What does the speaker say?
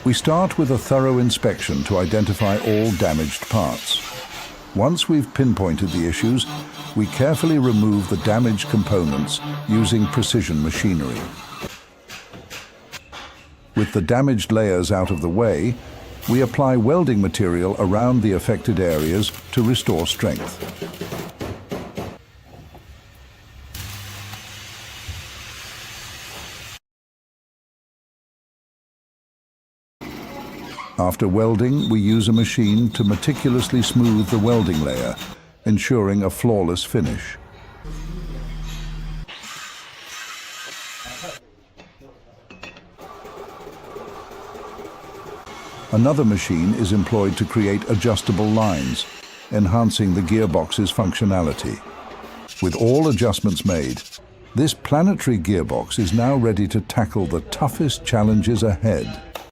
We start with a thorough inspection to identify all damaged parts. Once we've pinpointed the issues, we carefully remove the damaged components using precision machinery. With the damaged layers out of the way, we apply welding material around the affected areas to restore strength. After welding, we use a machine to meticulously smooth the welding layer, ensuring a flawless finish. Another machine is employed to create adjustable lines, enhancing the gearbox's functionality. With all adjustments made, this planetary gearbox is now ready to tackle the toughest challenges ahead.